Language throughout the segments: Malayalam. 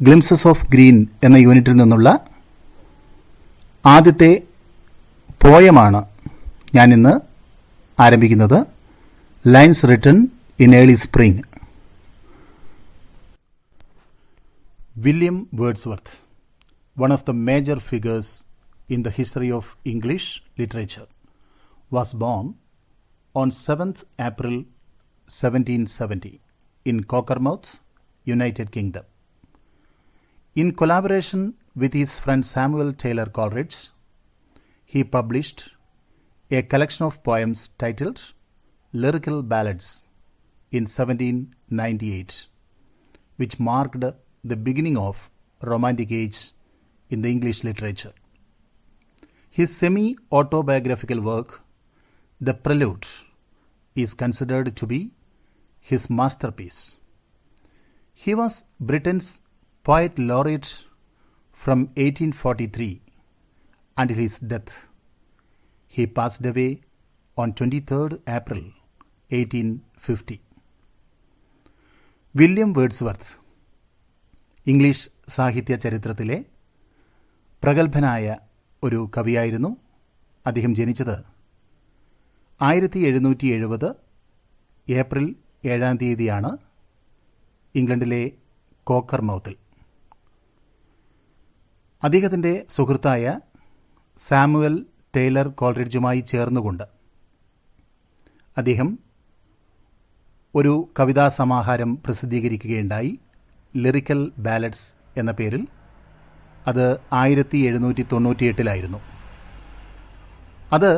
ഗ്ലിംസസ് ഓഫ് ഗ്രീൻ എന്ന യൂണിറ്റിൽ നിന്നുള്ള ആദ്യത്തെ പോയമാണ് ഞാനിന്ന് ആരംഭിക്കുന്നത്. Lines written in early spring. William Wordsworth, one of the major figures in the history of English literature, was born on 7th April 1770 in Cockermouth, United Kingdom. In collaboration with his friend Samuel Taylor Coleridge, he published a collection of poems titled Lyrical Ballads in 1798, which marked the beginning of Romantic Age in the English literature. His semi-autobiographical work, The Prelude, is considered to be his masterpiece. He was Britain's poet laureate from 1843 until his death. He passed away on 23rd April 1850. William Wordsworth English സാഹിത്യ ചരിത്രത്തിലെ പ്രഗത്ഭനായ ഒരു കവിയായിരുന്നു. അദ്ദേഹം ജനിച്ചത് 1770 ഏപ്രിൽ 7-ാം തീയതിയാണ് ഇംഗ്ലണ്ടിലെ കോക്കർമൗത്തിൽ. അദ്ദേഹത്തിൻ്റെ സുഹൃത്തായ സാമുവൽ ടേലർ കോൾറിഡ്ജുമായി ചേർന്നുകൊണ്ട് അദ്ദേഹം ഒരു കവിതാ സമാഹാരം പ്രസിദ്ധീകരിക്കുകയുണ്ടായി. ലിറിക്കൽ ബാലഡ്സ് എന്ന പേരിൽ. അത് 1798 അത്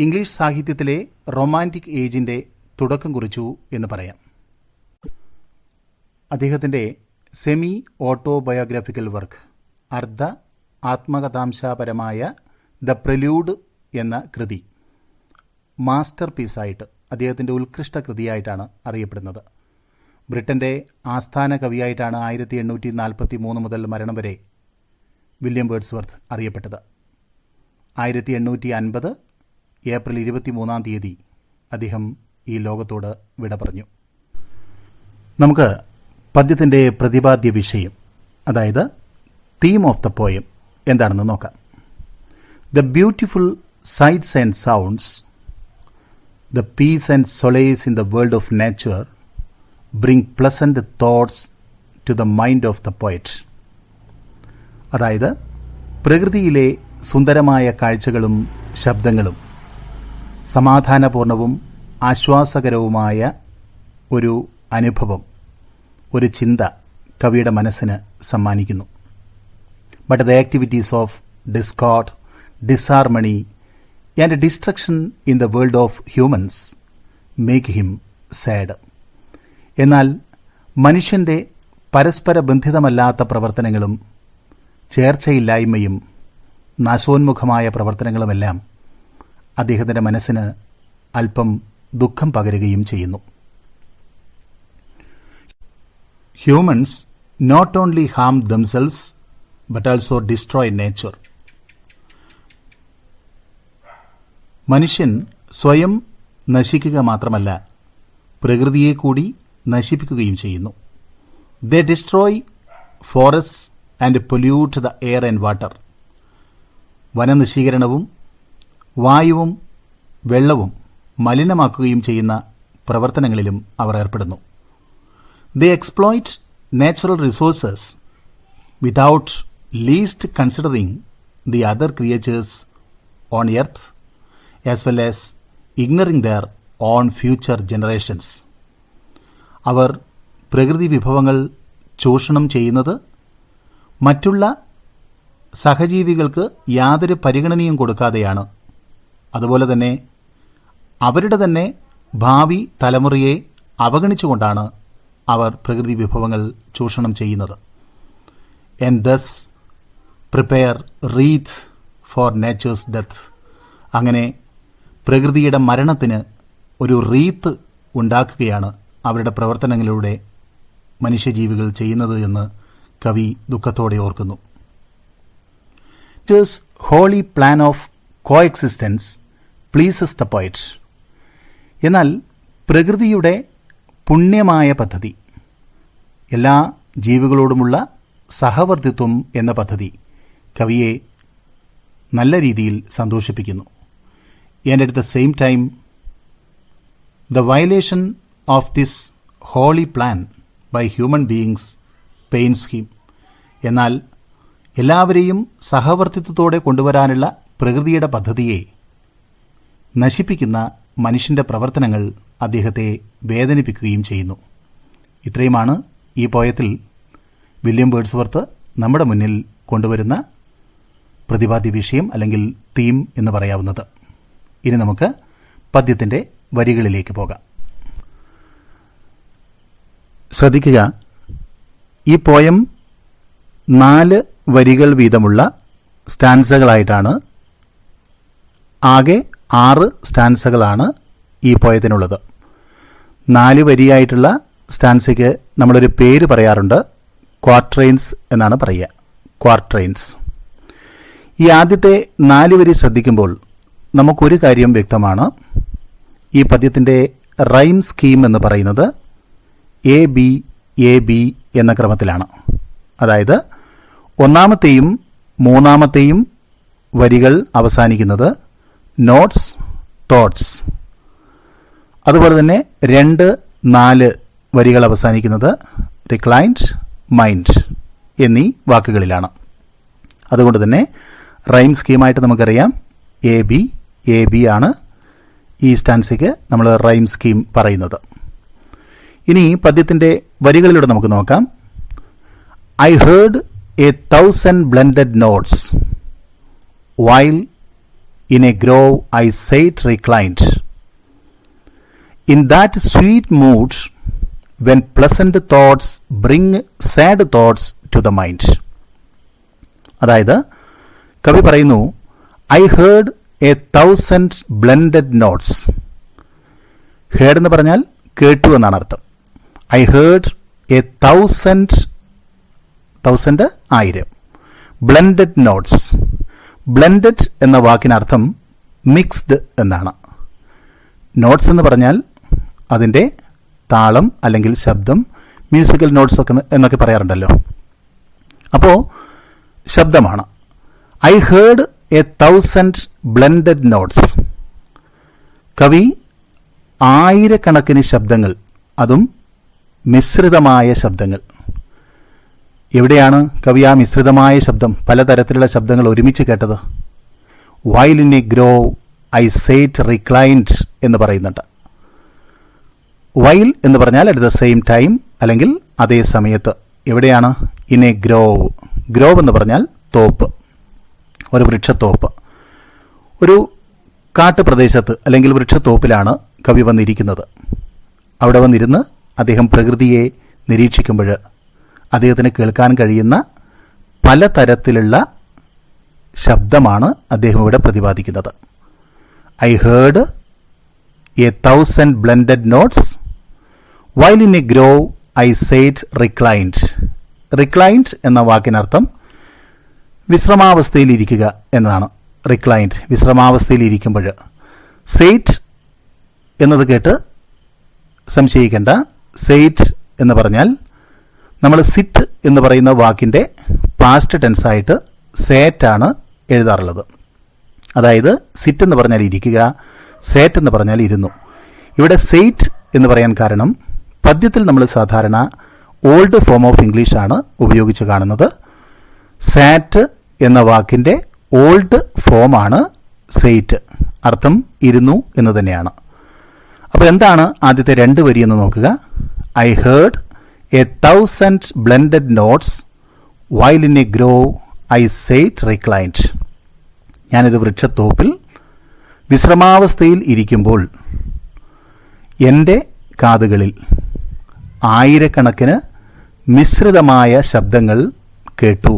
ഇംഗ്ലീഷ് സാഹിത്യത്തിലെ റൊമാൻറ്റിക് ഏജിൻ്റെ തുടക്കം കുറിച്ചു എന്ന് പറയാം. അദ്ദേഹത്തിൻ്റെ സെമി ഓട്ടോബയോഗ്രഫിക്കൽ വർക്ക്, അർദ്ധ ആത്മകഥാംശപരമായ ദ പ്രിലൂഡ് എന്ന കൃതി മാസ്റ്റർ പീസായിട്ട്, അദ്ദേഹത്തിൻ്റെ ഉത്കൃഷ്ട കൃതിയായിട്ടാണ് അറിയപ്പെടുന്നത്. ബ്രിട്ടൻ്റെ ആസ്ഥാന കവിയായിട്ടാണ് 1843 മുതൽ മരണം വരെ വില്യം വേർഡ്സ്വർത്ത് അറിയപ്പെട്ടത്. 1850 ഏപ്രിൽ 23-ാം തീയതി അദ്ദേഹം ഈ ലോകത്തോട് വിട പറഞ്ഞു. നമുക്ക് പദ്യത്തിൻ്റെ പ്രതിപാദ്യ വിഷയം, അതായത് തീം ഓഫ് ദ പോയം എന്താണെന്ന് നോക്കാം. The beautiful sights and sounds, the peace and solace in the world of nature bring pleasant thoughts to the mind of the poet. അതായത് പ്രകൃതിയിലെ സുന്ദരമായ കാഴ്ചകളും ശബ്ദങ്ങളും സമാധാനപൂർണവും ആശ്വാസകരവുമായ ഒരു അനുഭവം, ഒരു ചിന്ത കവിയുടെ മനസ്സിന് സമ്മാനിക്കുന്നു. But the activities of discord, disharmony and destruction in the world of humans make him sad. എന്നാൽ മനുഷ്യൻ്റെ പരസ്പര ബന്ധിതമല്ലാത്ത പ്രവർത്തനങ്ങളും ചേർച്ചയില്ലായ്മയും നാശോന്മുഖമായ പ്രവർത്തനങ്ങളുമെല്ലാം അദ്ദേഹത്തിൻ്റെ മനസ്സിന് അല്പം ദുഃഖം പകരുകയും ചെയ്യുന്നു. Humans not only harm themselves but also destroy nature. മനുഷ്യൻ സ്വയം നശിക്കുക മാത്രമല്ല, പ്രകൃതിയെ കൂടി നശിപ്പിക്കുകയും ചെയ്യുന്നു. They destroy forest and pollute the air and water. വനനശീകരണവും വായുവും വെള്ളവും മലിനമാക്കുകയും ചെയ്യുന്ന പ്രവർത്തനങ്ങളിലും അവർ ഏർപ്പെടുന്നു. They exploit natural resources without least considering the other creatures on earth as well as ignoring their own future generations. അവർ പ്രകൃതി വിഭവങ്ങൾ ചൂഷണം ചെയ്യുന്നത് മറ്റുള്ള സഹജീവികൾക്ക് യാതൊരു പരിഗണനയും കൊടുക്കാതെയാണ്. അതുപോലെ തന്നെ അവരുടെ തന്നെ ഭാവി തലമുറയെ അവഗണിച്ചുകൊണ്ടാണ് അവർ പ്രകൃതി വിഭവങ്ങൾ ചൂഷണം ചെയ്യുന്നത്. And thus prepare wreath for nature's death. അങ്ങനെ പ്രകൃതിയുടെ മരണത്തിന് ഒരു റീത്ത് ഉണ്ടാക്കുകയാണ് അവരുടെ പ്രവർത്തനങ്ങളിലൂടെ മനുഷ്യജീവികൾ ചെയ്യുന്നത് എന്ന് കവി ദുഃഖത്തോടെ ഓർക്കുന്നു. Nature's holy plan of coexistence pleases the poet. എന്നാൽ പ്രകൃതിയുടെ പുണ്യമായ പദ്ധതി, എല്ലാ ജീവികളോടുമുള്ള സഹവർത്തിത്വം എന്ന പദ്ധതി കവിയെ നല്ല രീതിയിൽ സന്തോഷിപ്പിക്കുന്നു. And at the same time the violation of this holy plan by human beings pains him. എന്നാൽ എല്ലാവരെയും സഹവർത്തിത്വത്തോടെ കൊണ്ടുവരാനുള്ള പ്രകൃതിയുടെ പദ്ധതിയെ നശിപ്പിക്കുന്ന മനുഷ്യന്റെ പ്രവർത്തനങ്ങൾ അദ്ദേഹത്തെ വേദനിപ്പിക്കുകയും ചെയ്യുന്നു. ഇത്രയുമാണ് ഈ പോയത്തിൽ വില്യം വേർഡ്സ്വർത്ത് നമ്മുടെ മുന്നിൽ കൊണ്ടുവരുന്ന പ്രതിപാദ്യ വിഷയം അല്ലെങ്കിൽ തീം എന്ന് പറയാവുന്നത്. ഇനി നമുക്ക് പദ്യത്തിന്റെ വരികളിലേക്ക് പോകാം. ശ്രദ്ധിക്കുക, ഈ പോയം 4 വരികൾ വീതമുള്ള സ്റ്റാൻസകളായിട്ടാണ്. ആകെ 6 സ്റ്റാൻസകളാണ് ഈ പോയത്തിനുള്ളത്. 4 വരിയായിട്ടുള്ള സ്റ്റാൻസയ്ക്ക് നമ്മളൊരു പേര് പറയാറുണ്ട്, ക്വാർട്രെയിൻസ് എന്നാണ് പറയുക. ക്വാർട്രെയിൻസ്. ഈ ആദ്യത്തെ 4 വരി ശ്രദ്ധിക്കുമ്പോൾ നമുക്കൊരു കാര്യം വ്യക്തമാണ്. ഈ പദ്യത്തിൻ്റെ റൈം സ്കീം എന്ന് പറയുന്നത് എ ബി എ ബി എന്ന ക്രമത്തിലാണ്. അതായത് ഒന്നാമത്തെയും മൂന്നാമത്തെയും വരികൾ അവസാനിക്കുന്നത് നോട്ട്സ്, തോട്ട്സ്. അതുപോലെ തന്നെ 2, 4 വരികൾ അവസാനിക്കുന്നത് റിക്ലൈൻഡ്, മൈൻഡ് എന്നീ വാക്കുകളിലാണ്. അതുകൊണ്ട് തന്നെ റൈം സ്കീമായിട്ട് നമുക്കറിയാം എ ബി ആണ് ഈ സ്റ്റാൻസയ്ക്ക് നമ്മൾ റൈം സ്കീം പറയുന്നത്. ഇനി പദ്യത്തിൻ്റെ വരികളിലൂടെ നമുക്ക് നോക്കാം. I heard 1,000 blended notes while in a grove I sate reclined. In that sweet mood when pleasant thoughts bring sad thoughts to the mind. അതായത് കവി പറയുന്നു, I heard 1,000 blended notes. Heard എന്ന് പറഞ്ഞാൽ കേട്ടു എന്നാണ് അർത്ഥം. I heard 1,000 1000 blended notes. Blended എന്ന വാക്കിനർത്ഥം മിക്സ്ഡ് എന്നാണ്. നോട്ട്സ് എന്ന് പറഞ്ഞാൽ അതിൻ്റെ താളം അല്ലെങ്കിൽ ശബ്ദം, മ്യൂസിക്കൽ നോട്ട്സ് ഒക്കെ എന്നൊക്കെ പറയാറുണ്ടല്ലോ. അപ്പോൾ ശബ്ദമാണ്. I heard 1,000 blended notes. കവി 1000കണക്കിന് ശബ്ദങ്ങൾ, അതും മിശ്രിതമായ ശബ്ദങ്ങൾ. എവിടെയാണ് കവി ആ മിശ്രിതമായ ശബ്ദം, പലതരത്തിലുള്ള ശബ്ദങ്ങൾ ഒരുമിച്ച് കേട്ടത്? While in a grove I sate reclined എന്ന് പറയുന്നുണ്ട്. വൈൽ എന്ന് പറഞ്ഞാൽ അറ്റ് ദ സെയിം ടൈം അല്ലെങ്കിൽ അതേ സമയത്ത്. എവിടെയാണ്? In a grove. ഗ്രോവ് എന്ന് പറഞ്ഞാൽ തോപ്പ്, ഒരു വൃക്ഷത്തോപ്പ്. ഒരു കാട്ടുപ്രദേശത്ത് അല്ലെങ്കിൽ വൃക്ഷത്തോപ്പിലാണ് കവി വന്നിരിക്കുന്നത്. അവിടെ വന്നിരുന്ന് അദ്ദേഹം പ്രകൃതിയെ നിരീക്ഷിക്കുമ്പോൾ അദ്ദേഹത്തിന് കേൾക്കാൻ കഴിയുന്ന പലതരത്തിലുള്ള ശബ്ദമാണ് അദ്ദേഹം ഇവിടെ പ്രതിപാദിക്കുന്നത്. I heard 1,000 blended notes while in a grove I sate reclined. Reclined എന്ന വാക്കിനർത്ഥം വിശ്രമാവസ്ഥയിലിരിക്കുക എന്നതാണ്. റിക്ലൈൻഡ്, വിശ്രമാവസ്ഥയിലിരിക്കുമ്പോൾ. സെയ്റ്റ് എന്നത് കേട്ട് സംശയിക്കേണ്ട. സെയ്റ്റ് എന്ന് പറഞ്ഞാൽ നമ്മൾ സിറ്റ് എന്ന് പറയുന്ന വാക്കിൻ്റെ പാസ്റ്റ് ടെൻസായിട്ട് സേറ്റാണ് എഴുതാറുള്ളത്. അതായത് സിറ്റ് എന്ന് പറഞ്ഞാൽ ഇരിക്കുക, സേറ്റ് എന്ന് പറഞ്ഞാൽ ഇരുന്നു. ഇവിടെ സെയ്റ്റ് എന്ന് പറയാൻ കാരണം പദ്യത്തിൽ നമ്മൾ സാധാരണ ഓൾഡ് ഫോം ഓഫ് ഇംഗ്ലീഷാണ് ഉപയോഗിച്ച് കാണുന്നത്. സാറ്റ് എന്ന വാക്കിൻ്റെ ഓൾഡ് ഫോമാണ് സെയ്റ്റ്. അർത്ഥം ഇരുന്നു എന്ന് തന്നെയാണ്. അപ്പോൾ എന്താണ് ആദ്യത്തെ 2 വരി എന്ന് നോക്കുക. I heard 1,000 blended notes while in a grove I sate reclined. ഞാനൊരു വൃക്ഷത്തോപ്പിൽ വിശ്രമാവസ്ഥയിൽ ഇരിക്കുമ്പോൾ എൻ്റെ കാതുകളിൽ 1000കണക്കിന് മിശ്രിതമായ ശബ്ദങ്ങൾ കേട്ടു.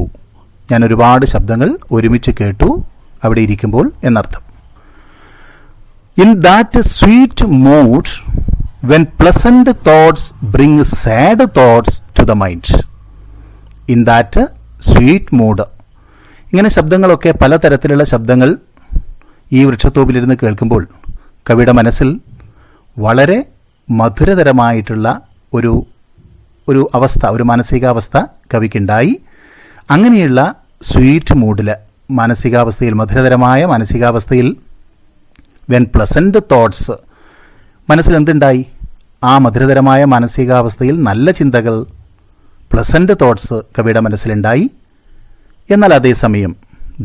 ഞാൻ ഒരുപാട് ശബ്ദങ്ങൾ ഒരുമിച്ച് കേട്ടു അവിടെ ഇരിക്കുമ്പോൾ എന്നർത്ഥം. In that sweet mood when pleasant thoughts bring sad thoughts to the mind. In that sweet mood. ഇങ്ങനെ ശബ്ദങ്ങളൊക്കെ, പലതരത്തിലുള്ള ശബ്ദങ്ങൾ ഈ വൃക്ഷത്തോപ്പിലിരുന്ന് കേൾക്കുമ്പോൾ കവിയുടെ മനസ്സിൽ വളരെ മധുരതരമായിട്ടുള്ള ഒരു ഒരു അവസ്ഥ, ഒരു മാനസികാവസ്ഥ കവിക്കുണ്ടായി. അങ്ങനെയുള്ള സ്വീറ്റ് മൂഡിൽ, മാനസികാവസ്ഥയിൽ, മധുരതരമായ മാനസികാവസ്ഥയിൽ വെൻ പ്ലസന്റ് തോട്ട്സ്, മനസ്സിൽ എന്തുണ്ടായി? ആ മധുരതരമായ മാനസികാവസ്ഥയിൽ നല്ല ചിന്തകൾ, പ്ലസന്റ് തോട്ട്സ് കവിയുടെ മനസ്സിലുണ്ടായി. എന്നാൽ അതേസമയം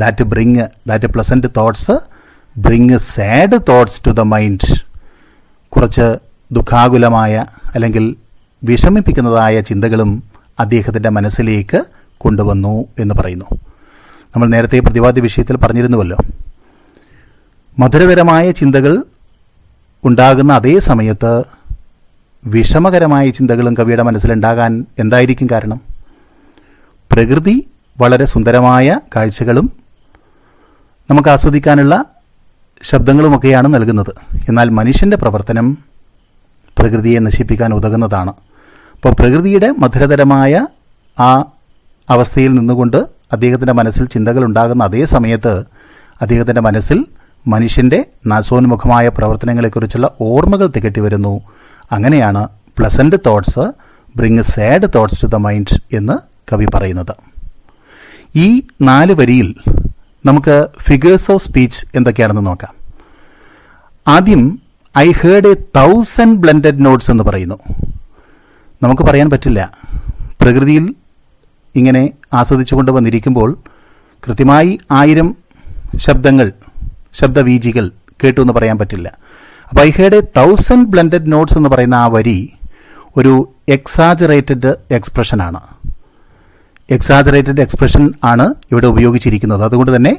that pleasant thoughts bring sad thoughts to the mind, കുറച്ച് ദുഃഖാകുലമായ അല്ലെങ്കിൽ വിഷമിപ്പിക്കുന്നതായ ചിന്തകളും അദ്ദേഹത്തിൻ്റെ മനസ്സിലേക്ക് കൊണ്ടുവന്നു എന്ന് പറയുന്നു. നമ്മൾ നേരത്തെ പ്രതിപാദ്യ വിഷയത്തിൽ പറഞ്ഞിരുന്നുവല്ലോ, മധുരകരമായ ചിന്തകൾ ഉണ്ടാകുന്ന അതേ സമയത്ത് വിഷമകരമായ ചിന്തകളും കവിയുടെ മനസ്സിലുണ്ടാകാൻ എന്തായിരിക്കും കാരണം? പ്രകൃതി വളരെ സുന്ദരമായ കാഴ്ചകളും നമുക്ക് ആസ്വദിക്കാനുള്ള ശബ്ദങ്ങളുമൊക്കെയാണ് നൽകുന്നത്. എന്നാൽ മനുഷ്യൻ്റെ പ്രവർത്തനം പ്രകൃതിയെ നശിപ്പിക്കാൻ ഉതകുന്നതാണ്. അപ്പോൾ പ്രകൃതിയുടെ മധുരതരമായ ആ അവസ്ഥയിൽ നിന്നുകൊണ്ട് അദ്ദേഹത്തിൻ്റെ മനസ്സിൽ ചിന്തകൾ ഉണ്ടാകുന്ന അതേ സമയത്ത് അദ്ദേഹത്തിൻ്റെ മനസ്സിൽ മനുഷ്യൻ്റെ നാശോന്മുഖമായ പ്രവർത്തനങ്ങളെക്കുറിച്ചുള്ള ഓർമ്മകൾ തികട്ടി വരുന്നു. അങ്ങനെയാണ് pleasant thoughts bring sad thoughts to the mind എന്ന് കവി പറയുന്നത്. ഈ 4 വരിയിൽ നമുക്ക് ഫിഗേഴ്സ് ഓഫ് സ്പീച്ച് എന്തൊക്കെയാണെന്ന് നോക്കാം. ആദ്യം ഐ ഹേർഡ് 1000 ബ്ലെൻഡഡ് നോട്ട്സ് എന്ന് പറയുന്നു. നമുക്ക് പറയാൻ പറ്റില്ല, പ്രകൃതിയിൽ ഇങ്ങനെ ആസ്വദിച്ചു കൊണ്ടുവന്നിരിക്കുമ്പോൾ കൃത്യമായി 1000 ശബ്ദവീജികൾ കേട്ടു എന്ന് പറയാൻ പറ്റില്ല. അപ്പോൾ ഐ ഹേർഡ് 1000 ബ്ലെൻഡഡ് നോട്ട്സ് എന്ന് പറയുന്ന ആ വരി ഒരു എക്സാജറേറ്റഡ് എക്സ്പ്രഷനാണ്. എക്സാജറേറ്റഡ് എക്സ്പ്രഷൻ ആണ് ഇവിടെ ഉപയോഗിച്ചിരിക്കുന്നത്. അതുകൊണ്ട് തന്നെ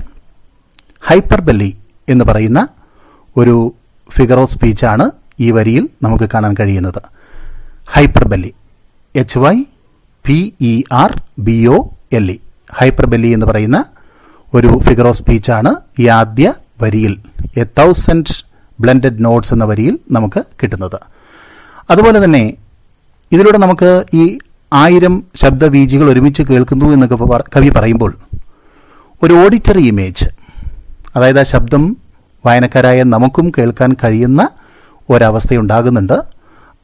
ഹൈപ്പർബല്ലി എന്ന് പറയുന്ന ഒരു ഫിഗർ ഓഫ് സ്പീച്ചാണ് ഈ വരിയിൽ നമുക്ക് കാണാൻ കഴിയുന്നത്. ഹൈപ്പർബല്ലി, HYPERBOLE, ഹൈപ്പർബല്ലി എന്ന് പറയുന്ന ഒരു ഫിഗർ ഓഫ് സ്പീച്ചാണ് ഈ ആദ്യ വരിയിൽ 1000 ബ്ലെൻഡഡ് നോട്ട്സ് എന്ന വരിയിൽ നമുക്ക് കിട്ടുന്നത്. അതുപോലെ തന്നെ ഇതിലൂടെ നമുക്ക് ഈ 1000 ശബ്ദവീജികൾ ഒരുമിച്ച് കേൾക്കുന്നു എന്നൊക്കെ കവി പറയുമ്പോൾ ഒരു ഓഡിറ്ററി ഇമേജ്, അതായത് ആ ശബ്ദം വായനക്കാരായ നമുക്കും കേൾക്കാൻ കഴിയുന്ന ഒരവസ്ഥയുണ്ടാകുന്നുണ്ട്.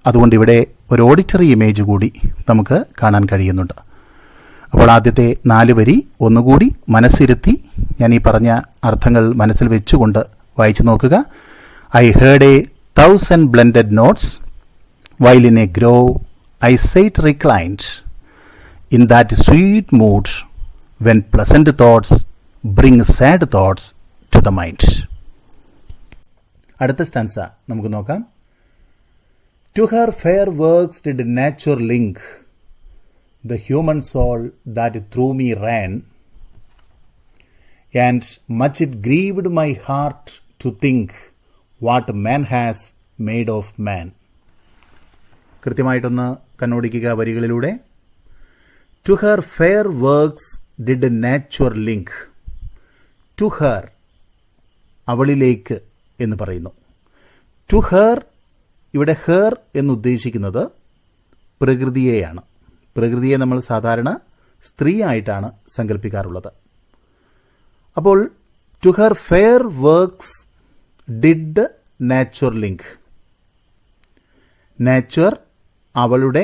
അതുകൊണ്ട് ഇവിടെ ഒരു ഓഡിറ്ററി ഇമേജ് കൂടി നമുക്ക് കാണാൻ കഴിയുന്നുണ്ട്. അപ്പോൾ ആദ്യത്തെ 4 വരി ഒന്നുകൂടി മനസ്സിരുത്തി ഞാൻ ഈ പറഞ്ഞ അർത്ഥങ്ങൾ മനസ്സിൽ വെച്ചുകൊണ്ട് വായിച്ചു നോക്കുക. I heard 1000 blended notes while in a grove I sat reclined in that sweet mood when pleasant thoughts bring sad thoughts to the mind. അടുത്ത സ്റ്റാൻസ നമുക്ക് നോക്കാം. To her fair works did nature link the human soul that through me ran, and much it grieved my heart to think what man has made of man. കൃത്യമായിട്ടൊന്ന് കണ്ണോടിക്കുക വരികളിലൂടെ. To her fair works did nature link. To her, അവളിലേക്ക് എന്ന് പറയുന്നു. ടു ഹെർ, ഇവിടെ ഹെർ എന്നുദ്ദേശിക്കുന്നത് പ്രകൃതിയെയാണ്. പ്രകൃതിയെ നമ്മൾ സാധാരണ സ്ത്രീ ആയിട്ടാണ് സങ്കല്പിക്കാറുള്ളത്. അപ്പോൾ to her fair works did nature link. Nature അവളുടെ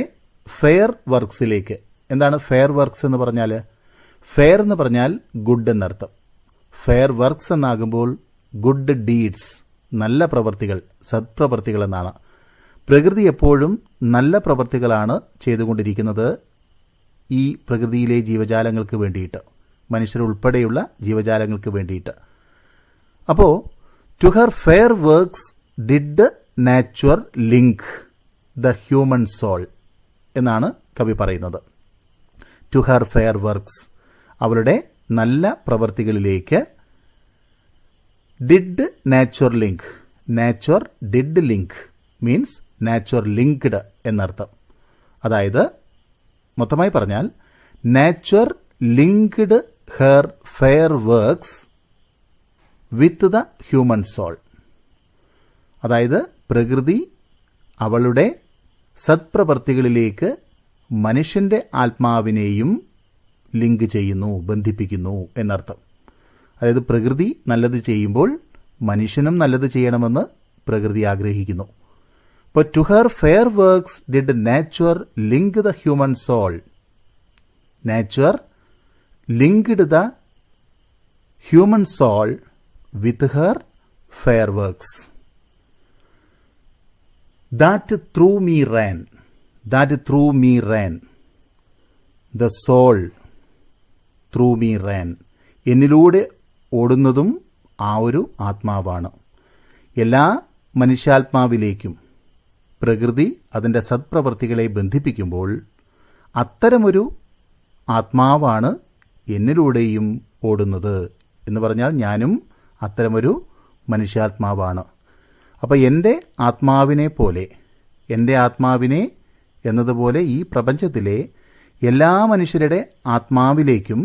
ഫെയർ വർക്ക്സിലേക്ക്. എന്താണ് ഫെയർ വർക്ക്സ് എന്ന് പറഞ്ഞാൽ? ഫെയർ എന്ന് പറഞ്ഞാൽ ഗുഡ് എന്നർത്ഥം. ഫെയർ വർക്ക്സ് എന്നാകുമ്പോൾ ഗുഡ് ഡീഡ്സ്, നല്ല പ്രവൃത്തികൾ, സത്പ്രവൃത്തികൾ എന്നാണ്. പ്രകൃതി എപ്പോഴും നല്ല പ്രവൃത്തികളാണ് ചെയ്തുകൊണ്ടിരിക്കുന്നത് ഈ പ്രകൃതിയിലെ ജീവജാലങ്ങൾക്ക് വേണ്ടിയിട്ട്, മനുഷ്യരുൾപ്പെടെയുള്ള ജീവജാലങ്ങൾക്ക് വേണ്ടിയിട്ട്. അപ്പോൾ to her fair works did nature link the human soul എന്നാണ് കവി പറയുന്നത്. ടു ഹെർ ഫെയർ വർക്ക്സ്, അവളുടെ നല്ല പ്രവൃത്തികളിലേക്ക് did nature link. Nature did link means nature linked എന്നർത്ഥം. അതായത് മൊത്തമായി പറഞ്ഞാൽ nature linked her fair works with the human soul. അതായത് പ്രകൃതി അവളുടെ സത്പ്രവർത്തികളിലേക്ക് മനുഷ്യൻ്റെ ആത്മാവിനെയും ലിങ്ക് ചെയ്യുന്നു, ബന്ധിപ്പിക്കുന്നു എന്നർത്ഥം. അതായത് പ്രകൃതി നല്ലത് ചെയ്യുമ്പോൾ മനുഷ്യനും നല്ലത് ചെയ്യണമെന്ന് പ്രകൃതി ആഗ്രഹിക്കുന്നു. But to her fair works did nature link the human soul. Nature linked the human soul with her fair works. That through me ran, the soul through me ran. എന്നിലൂടെ ഓടുന്നതും ആ ഒരു ആത്മാവാണ്. എല്ലാ മനുഷ്യാത്മാവിലേക്കും പ്രകൃതി അതിൻ്റെ സത്പ്രവൃത്തികളെ ബന്ധിപ്പിക്കുമ്പോൾ അത്തരമൊരു ആത്മാവാണ് എന്നിലൂടെയും ഓടുന്നത് എന്ന് പറഞ്ഞാൽ ഞാനും അത്തരമൊരു മനുഷ്യാത്മാവാണ്. അപ്പോൾ എൻ്റെ ആത്മാവിനെ എന്നതുപോലെ ഈ പ്രപഞ്ചത്തിലെ എല്ലാ മനുഷ്യരുടെ ആത്മാവിലേക്കും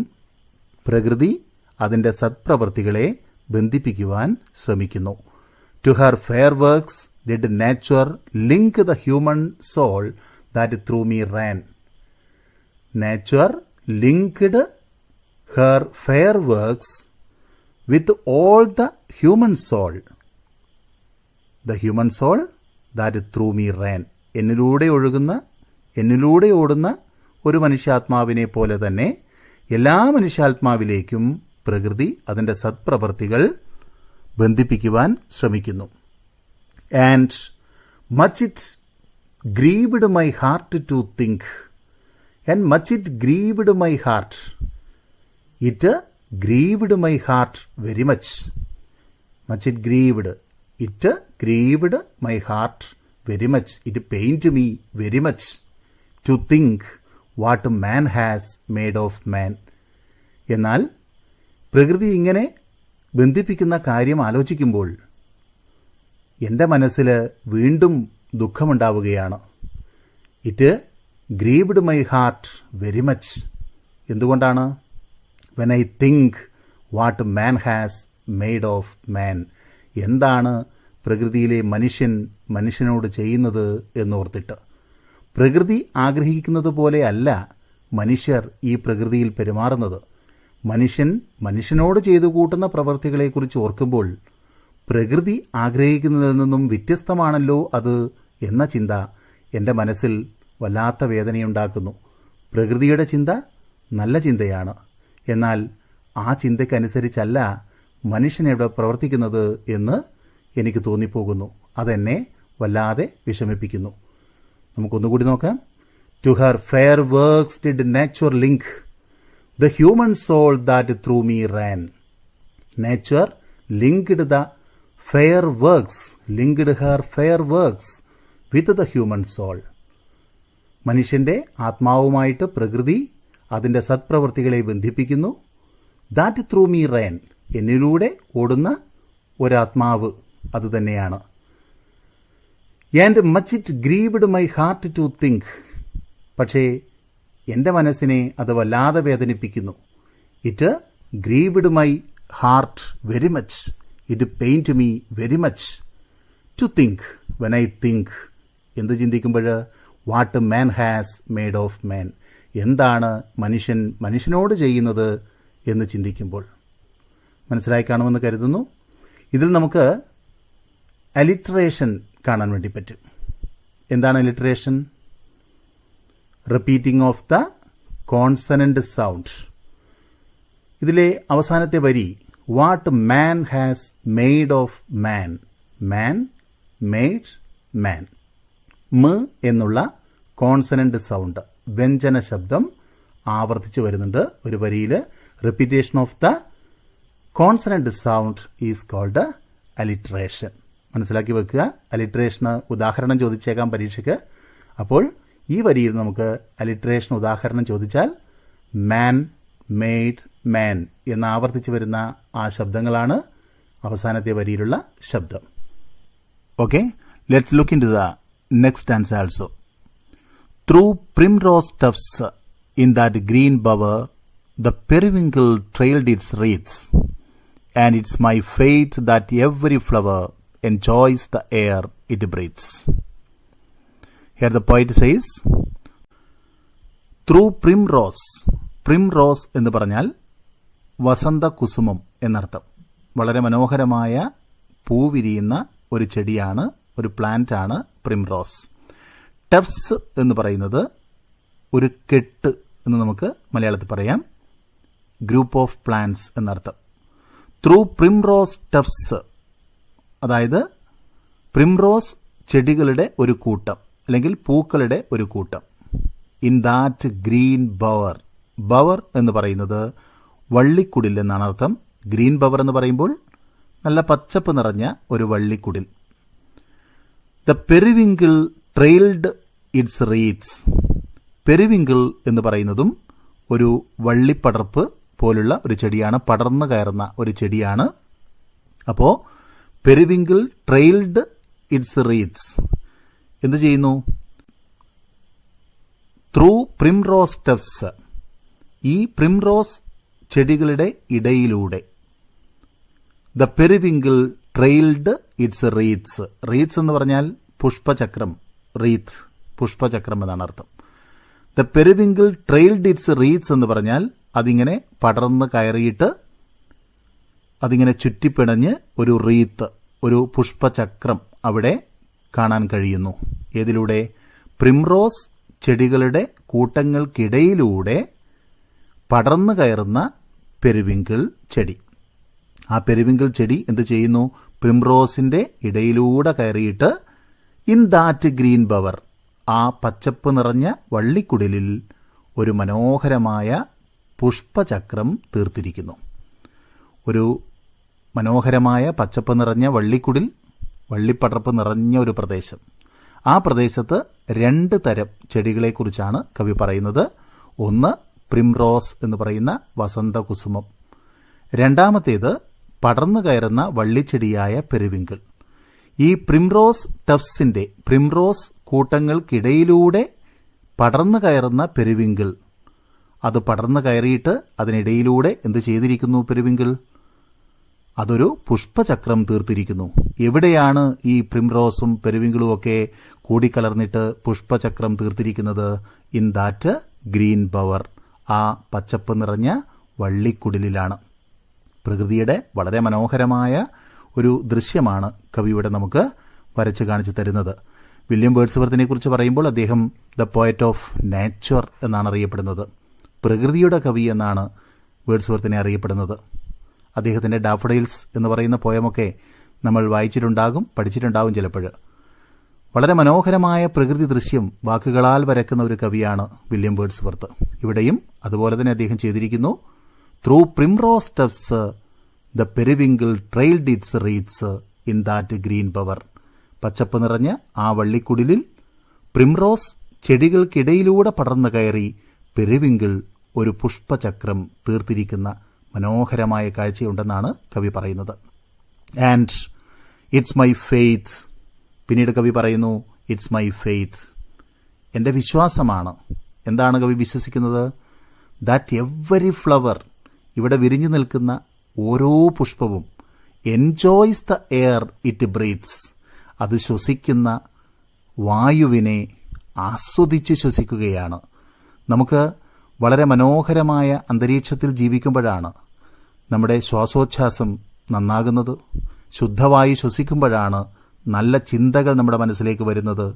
പ്രകൃതി അതിൻ്റെ സത്പ്രവൃത്തികളെ ബന്ധിപ്പിക്കുവാൻ ശ്രമിക്കുന്നു. To her fair works did nature link the human soul that through me ran. Nature linked her fair works with all the human soul. The human soul that through me ran. എന്നിലൂടെ ഓടുന്ന ഒരു മനുഷ്യാത്മാവിനെ പോലെ തന്നെ എല്ലാ മനുഷ്യാത്മാവിലേക്കും പ്രകൃതി അതിൻ്റെ സത്പ്രവൃത്തികൾ ബന്ധിപ്പിക്കുവാൻ ശ്രമിക്കുന്നു. And much it grieved my heart to think. And much it grieved my heart. It grieved my heart very much. Much it grieved. It grieved my heart very much. It pained me very much to think what man has made of man. എന്നാൽ പ്രകൃതി ഇങ്ങനെ ബന്ധിപ്പിക്കുന്ന കാര്യം ആലോചിക്കുമ്പോൾ എൻ്റെ മനസ്സിൽ വീണ്ടും ദുഃഖമുണ്ടാവുകയാണ്. It grieved my heart very much. എന്തുകൊണ്ടാണ്? When I think what man has made of man. എന്താണ് പ്രകൃതിയിലെ മനുഷ്യനോട് ചെയ്യുന്നത് എന്നോർത്തിട്ട്. പ്രകൃതി ആഗ്രഹിക്കുന്നത് പോലെയല്ല മനുഷ്യർ ഈ പ്രകൃതിയിൽ പെരുമാറുന്നത്. മനുഷ്യനോട് ചെയ്തു കൂട്ടുന്ന പ്രവൃത്തികളെക്കുറിച്ച് ഓർക്കുമ്പോൾ പ്രകൃതി ആഗ്രഹിക്കുന്നതിൽ നിന്നും വ്യത്യസ്തമാണല്ലോ അത് എന്ന ചിന്ത എൻ്റെ മനസ്സിൽ വല്ലാത്ത വേദനയുണ്ടാക്കുന്നു. പ്രകൃതിയുടെ ചിന്ത നല്ല ചിന്തയാണ്. എന്നാൽ ആ ചിന്തയ്ക്കനുസരിച്ചല്ല മനുഷ്യനിവിടെ പ്രവർത്തിക്കുന്നത് എന്ന് എനിക്ക് തോന്നിപ്പോകുന്നു. അതെന്നെ വല്ലാതെ വിഷമിപ്പിക്കുന്നു. നമുക്കൊന്നുകൂടി നോക്കാം. To her fair works did nature link the human soul that through me ran. Nature linked her fair works with the human soul. മനുഷ്യന്റെ ആത്മാവുമായിട്ട് പ്രകൃതി അതിൻ്റെ സത്പ്രവൃത്തികളെ ബന്ധിപ്പിക്കുന്നു. That through me ran. എന്നിലൂടെ ഓടുന്ന ഒരാത്മാവ് അതുതന്നെയാണ്. And much it grieved my heart to think. പക്ഷേ എൻ്റെ മനസ്സിനെ അത് വല്ലാതെ വേദനിപ്പിക്കുന്നു. It grieved my heart very much. It pained me very much to think. When I think, എന്ത് ചിന്തിക്കുമ്പോൾ? What man has made of man. എന്താണ് മനുഷ്യനോട് ചെയ്യുന്നത് എന്ന് ചിന്തിക്കുമ്പോൾ. മനസ്സിലായി കാണുമെന്ന് കരുതുന്നു. ഇതിൽ നമുക്ക് അലിട്രേഷൻ കാണാൻ വേണ്ടി പറ്റും. എന്താണ് alliteration? Repeating of the consonant sound. ഇതിലെ അവസാനത്തെ വരി what man has made of man. Man made മാൻ. മ് എന്നുള്ള കോൺസണന്റ് സൗണ്ട്, വ്യഞ്ജന ശബ്ദം ആവർത്തിച്ച് വരുന്നുണ്ട് ഒരു വരിയിൽ. Repetition of the consonant sound is called alliteration. മനസ്സിലാക്കി വെക്കുക. അലിട്രേഷന് ഉദാഹരണം ചോദിച്ചേക്കാം പരീക്ഷയ്ക്ക്. അപ്പോൾ ഈ വരിയിൽ നമുക്ക് അലിട്രേഷൻ ഉദാഹരണം ചോദിച്ചാൽ മാൻ, മെയ്ഡ്, മാൻ എന്ന് ആവർത്തിച്ച് വരുന്ന ആ ശബ്ദങ്ങളാണ് അവസാനത്തെ വരിയിലുള്ള ശബ്ദം. Okay, let's look into the next answer also. Through primrose tufts in that green bower the periwinkle trailed its wreaths, and it's my faith that every flower enjoys the air it breathes. Here the poet says, through primrose. Primrose എന്ന് പറഞ്ഞാൽ വസന്ത കുസുമം എന്നർത്ഥം. വളരെ മനോഹരമായ പൂവിരിയുന്ന ഒരു ചെടിയാണ് ഒരു പ്ലാന്റ് ആണ് പ്രിംറോസ്. ടഫ്സ് എന്ന് പറയുന്നത് ഒരു കെട്ട് എന്ന് നമുക്ക് മലയാളത്തിൽ പറയാം. ഗ്രൂപ്പ് ഓഫ് പ്ലാന്റ്സ് എന്നർത്ഥം. ത്രൂ പ്രിംറോസ് ടഫ്സ്, അതായത് പ്രിംറോസ് ചെടികളുടെ ഒരു കൂട്ടം അല്ലെങ്കിൽ പൂക്കളുടെ ഒരു കൂട്ടം. In that green bowel. Bowel എന്ന് പറയുന്നത് വള്ളിക്കുടിൽ എന്നാണ് അർത്ഥം. ഗ്രീൻ ബവർ എന്ന് പറയുമ്പോൾ നല്ല പച്ചപ്പ് നിറഞ്ഞ ഒരു വള്ളിക്കുടിൽ. The periwinkle trailed its wreaths. Periwinkle എന്ന് പറയുന്നതും ഒരു വള്ളിപ്പടർപ്പ് പോലുള്ള ഒരു ചെടിയാണ്, പടർന്നു കയറുന്ന ഒരു ചെടിയാണ്. അപ്പോൾ പെരിവിങ്കിൾ ട്രെയിൽഡ് ഇറ്റ്സ് റീറ്റ്സ് എന്ത് ചെയ്യുന്നു? ത്രൂ പ്രിംറോസ് ടഫ്സ്, ഈ പ്രിംറോസ് ചെടികളുടെ ഇടയിലൂടെ. The periwinkle trailed its REITs. REITs എന്ന് പറഞ്ഞാൽ പുഷ്പചക്രം. റീത്ത് പുഷ്പചക്രം എന്നാണ് അർത്ഥം. The periwinkle trailed its REITs എന്ന് പറഞ്ഞാൽ അതിങ്ങനെ പടർന്ന് കയറിയിട്ട് അതിങ്ങനെ ചുറ്റിപ്പിണഞ്ഞ് ഒരു റീത്ത്, ഒരു പുഷ്പചക്രം അവിടെ കാണാൻ കഴിയുന്നു. ഏതിലൂടെ? പ്രിംറോസ് ചെടികളുടെ കൂട്ടങ്ങൾക്കിടയിലൂടെ പടർന്നു കയറുന്ന പെരിവിങ്കിൾ ചെടി. ആ പെരിവിങ്കിൾ ചെടി എന്ത് ചെയ്യുന്നു? പ്രിംറോസിന്റെ ഇടയിലൂടെ കയറിയിട്ട് ഇൻ ദാറ്റ് ഗ്രീൻ ബവർ, ആ പച്ചപ്പ് നിറഞ്ഞ വള്ളിക്കുടിലിൽ ഒരു മനോഹരമായ പുഷ്പചക്രം തീർത്തിരിക്കുന്നു. ഒരു മനോഹരമായ പച്ചപ്പ് നിറഞ്ഞ വള്ളിക്കുടിൽ, വള്ളിപ്പടർപ്പ് നിറഞ്ഞ ഒരു പ്രദേശം. ആ പ്രദേശത്ത് 2 തരം ചെടികളെക്കുറിച്ചാണ് കവി പറയുന്നത്. ഒന്ന് പ്രിംറോസ് എന്ന് പറയുന്ന വസന്തകുസുമം, രണ്ടാമത്തേത് പടർന്നു കയറുന്ന വള്ളിച്ചെടിയായ പെരിവിങ്കിൾ. ഈ പ്രിംറോസ് ടഫ്സിന്റെ, പ്രിംറോസ് കൂട്ടങ്ങൾക്കിടയിലൂടെ പടർന്നു കയറുന്ന പെരിവിങ്കിൾ, അത് പടർന്നു കയറിയിട്ട് അതിനിടയിലൂടെ എന്ത് ചെയ്തിരിക്കുന്നു? പെരിവിങ്കിൾ അതൊരു പുഷ്പചക്രം തീർത്തിരിക്കുന്നു. എവിടെയാണ് ഈ പ്രിംറോസും പെരിവിങ്കിളും ഒക്കെ കൂടിക്കലർന്നിട്ട് പുഷ്പചക്രം തീർത്തിരിക്കുന്നത്? ഇൻ ദാറ്റ് ഗ്രീൻ ബവർ, ആ പച്ചപ്പ് നിറഞ്ഞ വള്ളിക്കുടിലാണ്. പ്രകൃതിയുടെ വളരെ മനോഹരമായ ഒരു ദൃശ്യമാണ് കവിയുടെ നമുക്ക് വരച്ച് കാണിച്ചു തരുന്നത്. വില്യം വേർഡ്സ്വർത്തിനെ കുറിച്ച് പറയുമ്പോൾ അദ്ദേഹം ദ പോയറ്റ് ഓഫ് നേച്ചർ എന്നാണ് അറിയപ്പെടുന്നത്. പ്രകൃതിയുടെ കവി എന്നാണ് വേർഡ്സ്വർത്തിനെ അറിയപ്പെടുന്നത്. അദ്ദേഹത്തിന്റെ ഡാഫഡെയിൽസ് എന്ന് പറയുന്ന പോയമൊക്കെ നമ്മൾ വായിച്ചിട്ടുണ്ടാകും, പഠിച്ചിട്ടുണ്ടാകും ചിലപ്പോൾ. വളരെ മനോഹരമായ പ്രകൃതി ദൃശ്യം വാക്കുകളാൽ വരക്കുന്ന ഒരു കവിയാണ് വില്യം വേർഡ്സ്വർത്ത്. ഇവിടെയും അതുപോലെ തന്നെ അദ്ദേഹം ചെയ്തിരിക്കുന്നു. Through primrose tufts the periwinkle trailed its REITs in that green bowel. പച്ചപ്പ് നിറഞ്ഞ ആ വള്ളിക്കുടിലിൽ പ്രിംറോസ് ചെടികൾക്കിടയിലൂടെ പടർന്നു കയറി പെരിവിങ്കിൾ ഒരു പുഷ്പചക്രം തീർത്തിരിക്കുന്ന മനോഹരമായ കാഴ്ചയുണ്ടെന്നാണ് കവി പറയുന്നത്. And it's my faith. പിന്നീട് കവി പറയുന്നു, ഇറ്റ്സ് മൈ ഫെയ്ത്ത്, എൻ്റെ വിശ്വാസമാണ്. എന്താണ് കവി വിശ്വസിക്കുന്നത്? ദാറ്റ് എവരി ഫ്ലവർ, ഇവിടെ വിരിഞ്ഞു നിൽക്കുന്ന ഓരോ പുഷ്പവും, enjoys the air it breathes, അത് ശ്വസിക്കുന്ന വായുവിനെ ആസ്വദിച്ച് ശ്വസിക്കുകയാണ്. നമുക്ക് വളരെ മനോഹരമായ അന്തരീക്ഷത്തിൽ ജീവിക്കുമ്പോഴാണ് നമ്മുടെ ശ്വാസോച്ഛ്വാസം നന്നാകുന്നത്. ശുദ്ധവായു ശ്വസിക്കുമ്പോഴാണ് നല്ല ചിന്തകൾ നമ്മുടെ മനസ്സിലേക്ക് വരുന്നത്,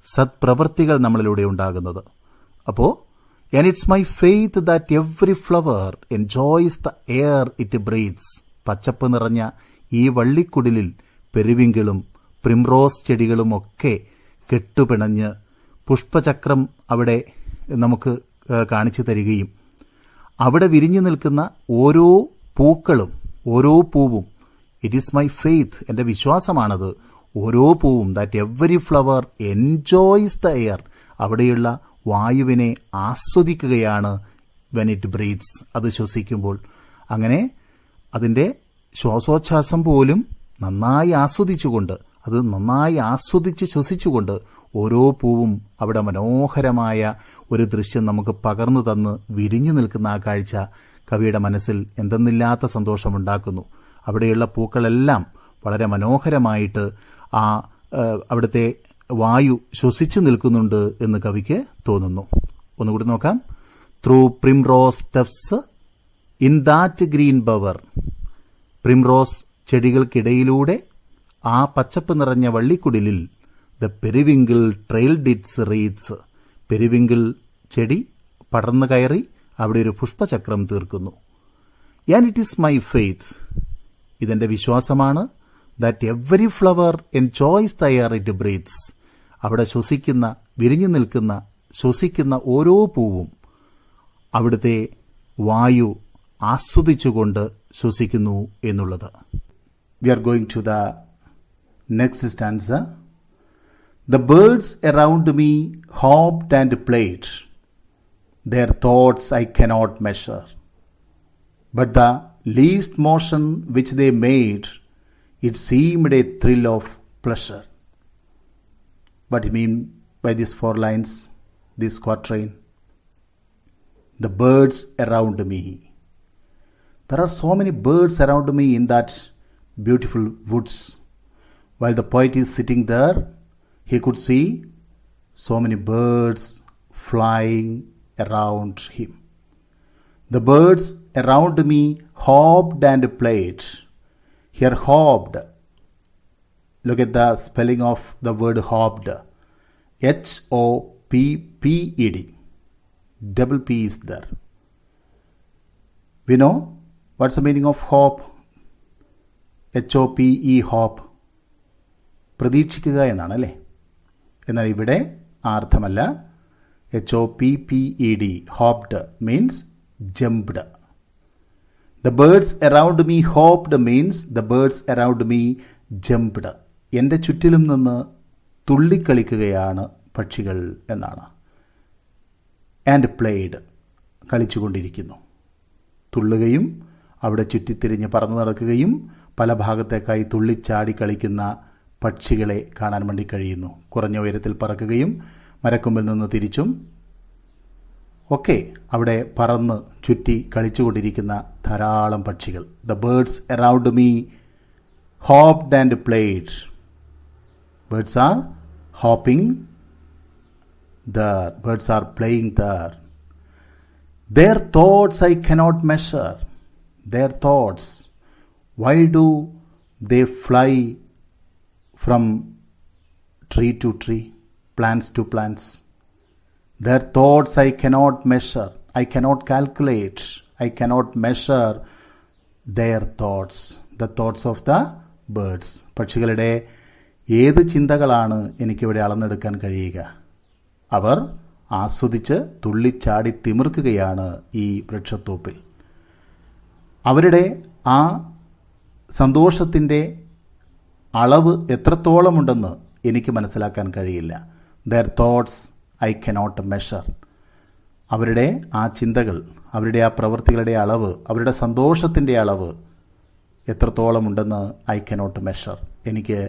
സത്പ്രവൃത്തികൾ നമ്മളിലൂടെ ഉണ്ടാകുന്നത്. അപ്പോൾ and it's my faith that every flower enjoys the air it breathes. പച്ചപ്പ് നിറഞ്ഞ ഈ വള്ളിക്കുടിലിൽ പെരിവിങ്കിളും പ്രിംറോസ് ചെടികളും ഒക്കെ കെട്ടുപിണഞ്ഞ് പുഷ്പചക്രം അവിടെ നമുക്ക് കാണിച്ചു തരികയും അവിടെ വിരിഞ്ഞു നിൽക്കുന്ന ഓരോ പൂക്കളും, ഓരോ പൂവും, ഇറ്റ് ഈസ് മൈ ഫെയ്ത്ത്, എൻ്റെ വിശ്വാസമാണത്, ഓരോ പൂവും, that every flower enjoys the air, അവിടെയുള്ള വായുവിനെ ആസ്വദിക്കുകയാണ്. വെൻ ഇറ്റ് ബ്രീത്ത്സ്, അത് ശ്വസിക്കുമ്പോൾ. അങ്ങനെ അതിൻ്റെ ശ്വാസോച്ഛ്വാസം പോലും നന്നായി ആസ്വദിച്ചുകൊണ്ട്, അത് നന്നായി ആസ്വദിച്ച് ശ്വസിച്ചുകൊണ്ട് ഓരോ പൂവും അവിടെ മനോഹരമായ ഒരു ദൃശ്യം നമുക്ക് പകർന്നു തന്ന് വിരിഞ്ഞു നിൽക്കുന്ന ആ കാഴ്ച കവിയുടെ മനസ്സിൽ എന്തെന്നില്ലാത്ത സന്തോഷമുണ്ടാക്കുന്നു. അവിടെയുള്ള പൂക്കളെല്ലാം വളരെ മനോഹരമായിട്ട് ആ അവിടുത്തെ വായു ശ്വസിച്ചു നിൽക്കുന്നുണ്ട് എന്ന് കവിക്ക് തോന്നുന്നു. ഒന്നുകൂടി നോക്കാം. Through primrose tufts in that green bower. Primrose ചെടികൾക്കിടയിലൂടെ ആ പച്ചപ്പ് നിറഞ്ഞ വള്ളിക്കുടിലിൽ the periwinkle trailed its reeds. Periwinkle ചെടി പടർന്നു കയറി അവിടെ ഒരു പുഷ്പചക്രം തീർക്കുന്നു. And it is my faith, ഇതെന്റെ വിശ്വാസമാണ്, that every flower enjoys the air it breathes. അവിടെ ശ്വസിക്കുന്ന, വിരിഞ്ഞു നിൽക്കുന്ന, ശ്വസിക്കുന്ന ഓരോ പൂവും അവിടുത്തെ വായു ആസ്വദിച്ചുകൊണ്ട് ശ്വസിക്കുന്നു എന്നുള്ളത്. We are going to the next stanza. The birds around me hopped and played. Their thoughts I cannot measure. But the least motion which they made, it seemed a thrill of pleasure. What do you mean by these 4 lines, this quatrain? The birds around me. There are so many birds around me in that beautiful woods. While the poet is sitting there, he could see so many birds flying around him. The birds around me hopped and played. Here hopped, look at the spelling of the word hopped. H-O-P-P-E-D. Double P is there. We know what's the meaning of hop? H-O-P-E, hop. പ്രതീക്ഷിക്കുക എന്നാണ് അല്ലേ? എന്നാൽ ഇവിടെ ആ അർത്ഥമല്ല. HOPPED, hopped means jumped. The birds around me hopped means the birds around me jumped. എൻ്റെ ചുറ്റിലും നിന്ന് തുള്ളിക്കളിക്കുകയാണ് പക്ഷികൾ എന്നാണ്. And played, കളിച്ചുകൊണ്ടിരിക്കുന്നു. തുള്ളുകയും അവിടെ ചുറ്റിത്തിരിഞ്ഞ് പറന്നു നടക്കുകയും പല ഭാഗത്തേക്കായി തുള്ളിച്ചാടി കളിക്കുന്ന പക്ഷികളെ കാണാൻ വേണ്ടി കഴിയുന്നു. കുറഞ്ഞ ഉയരത്തിൽ പറക്കുകയും മരക്കൊമ്പിൽ നിന്ന് തിരിച്ചും ഒക്കെ അവിടെ പറന്ന് ചുറ്റി കളിച്ചുകൊണ്ടിരിക്കുന്ന ധാരാളം പക്ഷികൾ. The birds around me hopped and played. Birds are hopping there. Birds are playing there. Their thoughts I cannot measure. Their thoughts. Why do they fly from tree to tree, plants to plants? Their thoughts I cannot measure. I cannot calculate. I cannot measure their thoughts. The thoughts of the birds. പക്ഷികളുടെ ഏത് ചിന്തകളാണ് എനിക്കിവിടെ അളന്നെടുക്കാൻ കഴിയുക? അവർ ആസ്വദിച്ച് തുള്ളിച്ചാടി തിമിർക്കുകയാണ് ഈ വൃക്ഷത്തോപ്പിൽ. അവരുടെ ആ സന്തോഷത്തിൻ്റെ അളവ് എത്രത്തോളമുണ്ടെന്ന് എനിക്ക് മനസ്സിലാക്കാൻ കഴിയില്ല. Their thoughts I cannot measure. അവരുടെ ആ ചിന്തകൾ, അവരുടെ ആ പ്രവൃത്തികളുടെ അളവ്, അവരുടെ സന്തോഷത്തിൻ്റെ അളവ് എത്രത്തോളമുണ്ടെന്ന് I cannot measure. എനിക്ക്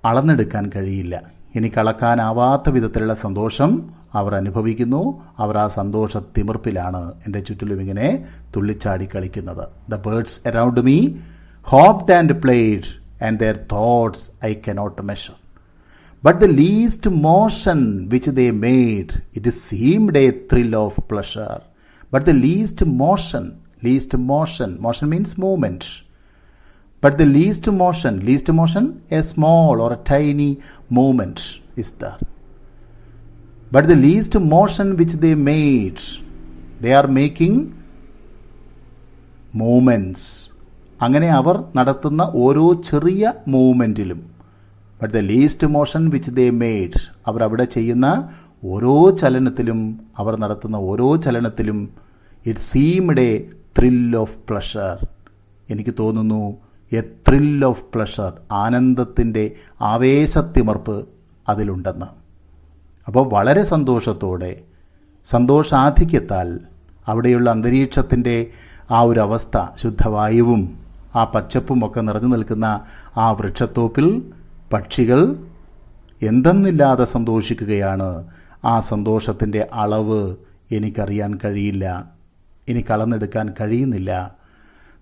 അളന്നെടുക്കാൻ കഴിയില്ല. എനിക്ക് അളക്കാനാവാത്ത വിധത്തിലുള്ള സന്തോഷം അവർ അനുഭവിക്കുന്നു. അവർ ആ സന്തോഷ തിമിർപ്പിലാണ് എൻ്റെ ചുറ്റിലും ഇങ്ങനെ തുള്ളിച്ചാടി കളിക്കുന്നത്. The birds around me hopped and played, and their thoughts I cannot measure. But the least motion which they made, it seemed a thrill of pleasure. But the least motion means movement. But the least motion, a small or a tiny movement is there. But the least motion which they made, they are making movements. അങ്ങനെ അവർ നടത്തുന്ന ഓരോ ചെറിയ മൂവ്മെൻറ്റിലും, but the least motion which they made, അവർ അവിടെ ചെയ്യുന്ന ഓരോ ചലനത്തിലും, അവർ നടത്തുന്ന ഓരോ ചലനത്തിലും it seemed a thrill of pleasure. എനിക്ക് തോന്നുന്നു എ ത്രിൽ ഓഫ് പ്ലഷർ, ആനന്ദത്തിൻ്റെ ആവേശത്തിമർപ്പ് അതിലുണ്ടെന്ന്. അപ്പോൾ വളരെ സന്തോഷത്തോടെ, സന്തോഷാധിക്യത്താൽ അവിടെയുള്ള അന്തരീക്ഷത്തിൻ്റെ ആ ഒരു അവസ്ഥ, ശുദ്ധവായുവും ആ പച്ചപ്പുമൊക്കെ നിറഞ്ഞു നിൽക്കുന്ന ആ വൃക്ഷത്തോപ്പിൽ പക്ഷികൾ എന്തെന്നില്ലാതെ സന്തോഷിക്കുകയാണ്. ആ സന്തോഷത്തിൻ്റെ അളവ് എനിക്കറിയാൻ കഴിയില്ല, എനിക്ക് അളന്നെടുക്കാൻ കഴിയുന്നില്ല.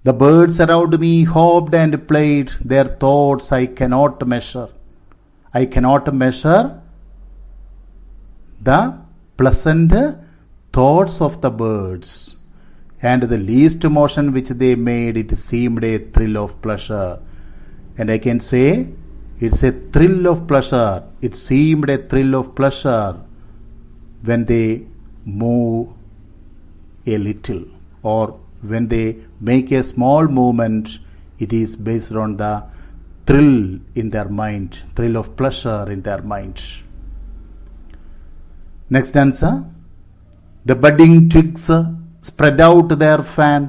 The birds around me hopped and played, their thoughts I cannot measure. I cannot measure the pleasant thoughts of the birds. And the least motion which they made, it seemed a thrill of pleasure. And I can say it's a thrill of pleasure. It seemed a thrill of pleasure when they move a little, or when they make a small movement. It is based on the thrill in their mind, thrill of pleasure in their mind. Next answer. The budding twigs spread out their fan